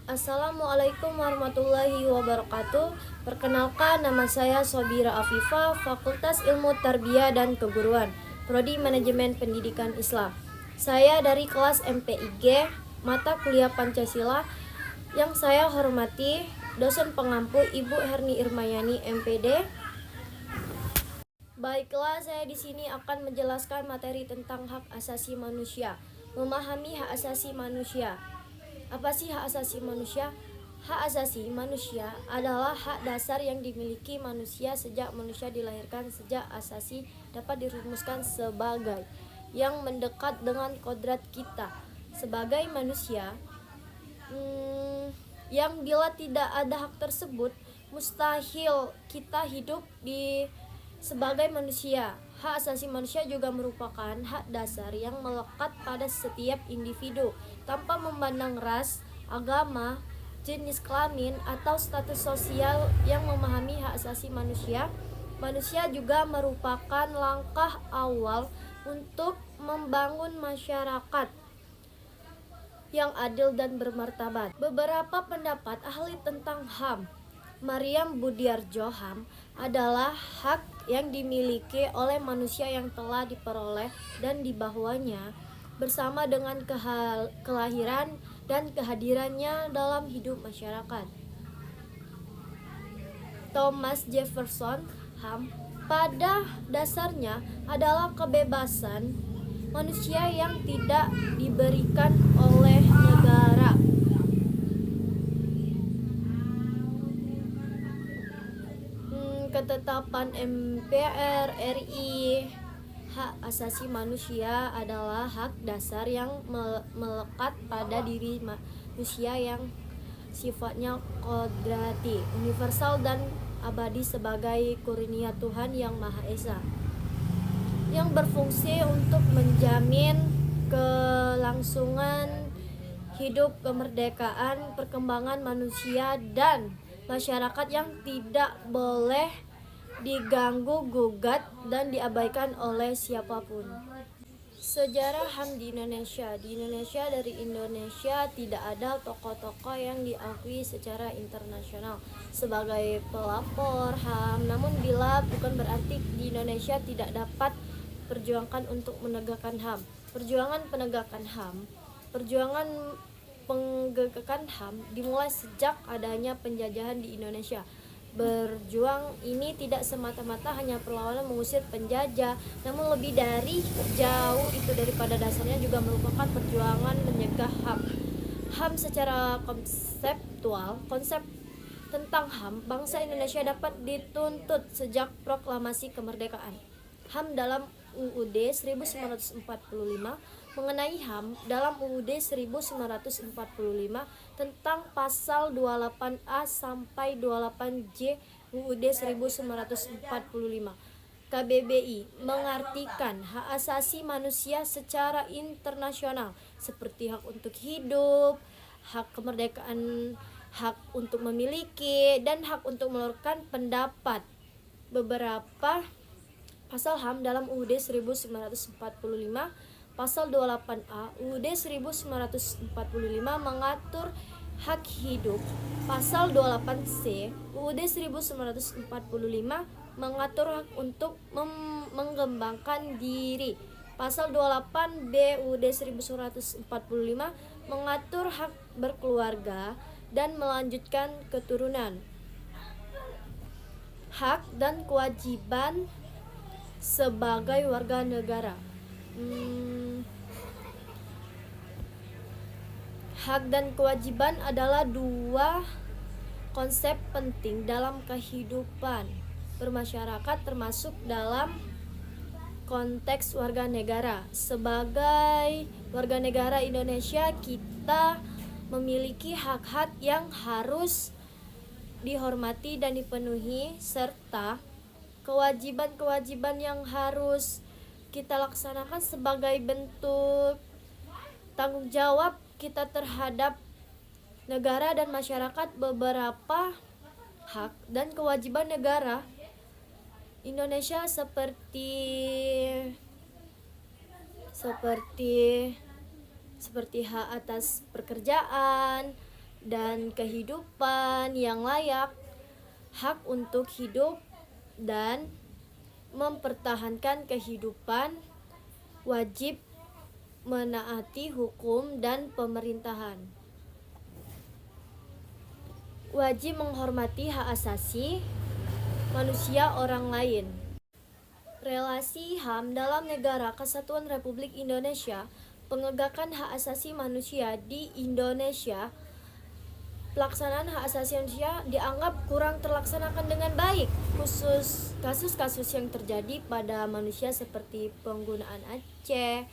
Assalamualaikum warahmatullahi wabarakatuh. Perkenalkan, nama saya Sobira Afifah, Fakultas Ilmu Tarbiyah dan Keguruan, Prodi Manajemen Pendidikan Islam. Saya dari kelas MPIG, mata kuliah Pancasila. Yang saya hormati dosen pengampu Ibu Herni Irmayani, MPD. Baiklah, saya di sini akan menjelaskan materi tentang hak asasi manusia. Memahami hak asasi manusia. Apa sih hak asasi manusia? Hak asasi manusia adalah hak dasar yang dimiliki manusia sejak manusia dilahirkan. Sejak asasi dapat dirumuskan sebagai yang mendekat dengan kodrat kita sebagai manusia, yang bila tidak ada hak tersebut, mustahil kita hidup sebagai manusia. Hak asasi manusia juga merupakan hak dasar yang melekat pada setiap individu tanpa memandang ras, agama, jenis kelamin, atau status sosial. Yang memahami hak asasi manusia juga merupakan langkah awal untuk membangun masyarakat yang adil dan bermartabat. Beberapa pendapat ahli tentang HAM. Mariam Budiarjo, HAM adalah hak yang dimiliki oleh manusia yang telah diperoleh dan dibawanya bersama dengan kelahiran dan kehadirannya dalam hidup masyarakat. Thomas Jefferson, HAM pada dasarnya adalah kebebasan manusia yang tidak diberikan oleh negara. Ketetapan MPR RI, hak asasi manusia adalah hak dasar yang melekat pada diri manusia yang sifatnya kodrati, universal dan abadi sebagai kurnia Tuhan Yang Maha Esa, yang berfungsi untuk menjamin kelangsungan hidup, kemerdekaan, perkembangan manusia dan masyarakat yang tidak boleh diganggu gugat dan diabaikan oleh siapapun. Sejarah HAM di Indonesia. Dari Indonesia tidak ada tokoh-tokoh yang diakui secara internasional sebagai pelapor HAM. Namun bila bukan berarti di Indonesia tidak dapat perjuangkan untuk menegakkan HAM. Perjuangan penegakan HAM dimulai sejak adanya penjajahan di Indonesia. Berjuang ini tidak semata-mata hanya perlawanan mengusir penjajah, namun lebih dari jauh itu daripada dasarnya juga merupakan perjuangan menyegah HAM. HAM secara konsep tentang HAM bangsa Indonesia dapat dituntut sejak proklamasi kemerdekaan. HAM dalam UUD 1945, mengenai HAM dalam UUD 1945 tentang pasal 28A sampai 28J UUD 1945. KBBI mengartikan hak asasi manusia secara internasional seperti hak untuk hidup, hak kemerdekaan, hak untuk memiliki, dan hak untuk mengeluarkan pendapat. Beberapa pasal HAM dalam UUD 1945, pasal 28A UUD 1945 mengatur hak hidup. Pasal 28C UUD 1945 mengatur hak untuk mengembangkan diri. Pasal 28B UUD 1945 mengatur hak berkeluarga dan melanjutkan keturunan. Hak dan kewajiban sebagai warga negara. Hak dan kewajiban adalah dua konsep penting dalam kehidupan bermasyarakat, termasuk dalam konteks warga negara. Sebagai warga negara Indonesia, kita memiliki hak-hak yang harus dihormati dan dipenuhi, serta kewajiban-kewajiban yang harus kita laksanakan sebagai bentuk tanggung jawab kita terhadap negara dan masyarakat. Beberapa hak dan kewajiban negara Indonesia seperti hak atas pekerjaan dan kehidupan yang layak, hak untuk hidup dan mempertahankan kehidupan, wajib menaati hukum dan pemerintahan, wajib menghormati hak asasi manusia orang lain. Relasi HAM dalam Negara Kesatuan Republik Indonesia, penegakan hak asasi manusia di Indonesia. Pelaksanaan hak asasi manusia dianggap kurang terlaksanakan dengan baik, khusus kasus-kasus yang terjadi pada manusia seperti penggunaan Aceh,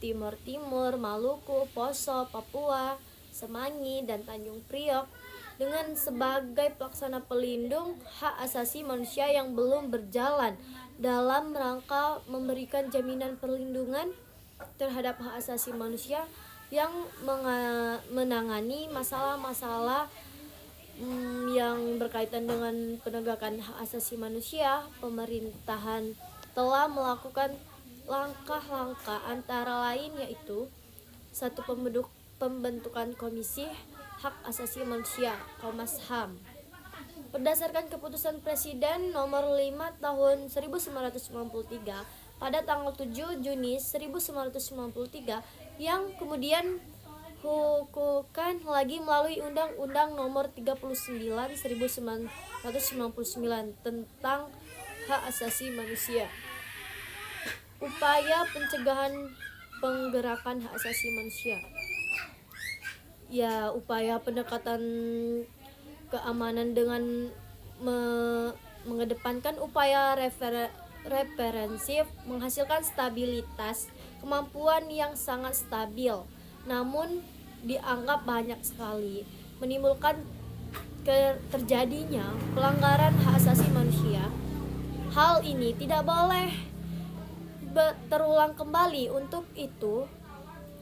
Timur Timur, Maluku, Poso, Papua, Semanggi, dan Tanjung Priok dengan sebagai pelaksana pelindung hak asasi manusia yang belum berjalan dalam rangka memberikan jaminan perlindungan terhadap hak asasi manusia yang menangani masalah-masalah yang berkaitan dengan penegakan hak asasi manusia. Pemerintahan telah melakukan langkah-langkah antara lain yaitu: 1. Pembentukan Komisi Hak Asasi Manusia Komnas HAM berdasarkan keputusan Presiden nomor 5 tahun 1993 pada tanggal 7 Juni 1993 yang kemudian hukukan lagi melalui Undang-Undang nomor 39 1999 tentang hak asasi manusia. Upaya pencegahan penggerakan hak asasi manusia, ya upaya pendekatan keamanan dengan mengedepankan upaya referensif, menghasilkan stabilitas, kemampuan yang sangat stabil, namun dianggap banyak sekali menimbulkan terjadinya pelanggaran hak asasi manusia. Hal ini tidak boleh terulang kembali. Untuk itu,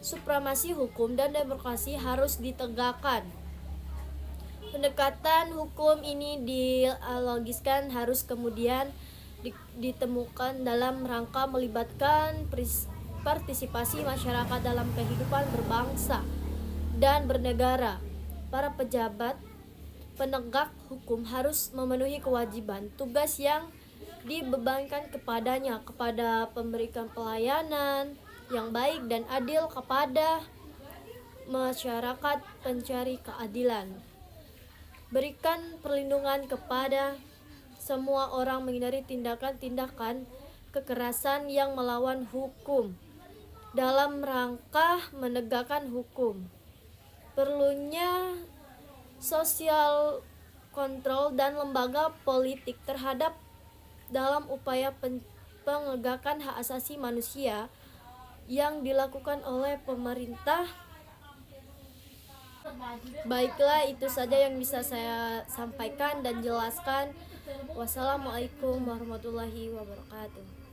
supremasi hukum dan demokrasi harus ditegakkan. Pendekatan hukum ini dialogiskan harus kemudian ditemukan dalam rangka melibatkan partisipasi masyarakat dalam kehidupan berbangsa dan bernegara. Para pejabat penegak hukum harus memenuhi kewajiban tugas yang dibebankan kepadanya, kepada memberikan pelayanan yang baik dan adil kepada masyarakat pencari keadilan, berikan perlindungan kepada semua orang, menghindari tindakan-tindakan kekerasan yang melawan hukum dalam rangka menegakkan hukum. Perlunya sosial kontrol dan lembaga politik terhadap dalam upaya penegakan hak asasi manusia yang dilakukan oleh pemerintah. Baiklah, itu saja yang bisa saya sampaikan dan jelaskan. Wassalamualaikum warahmatullahi wabarakatuh.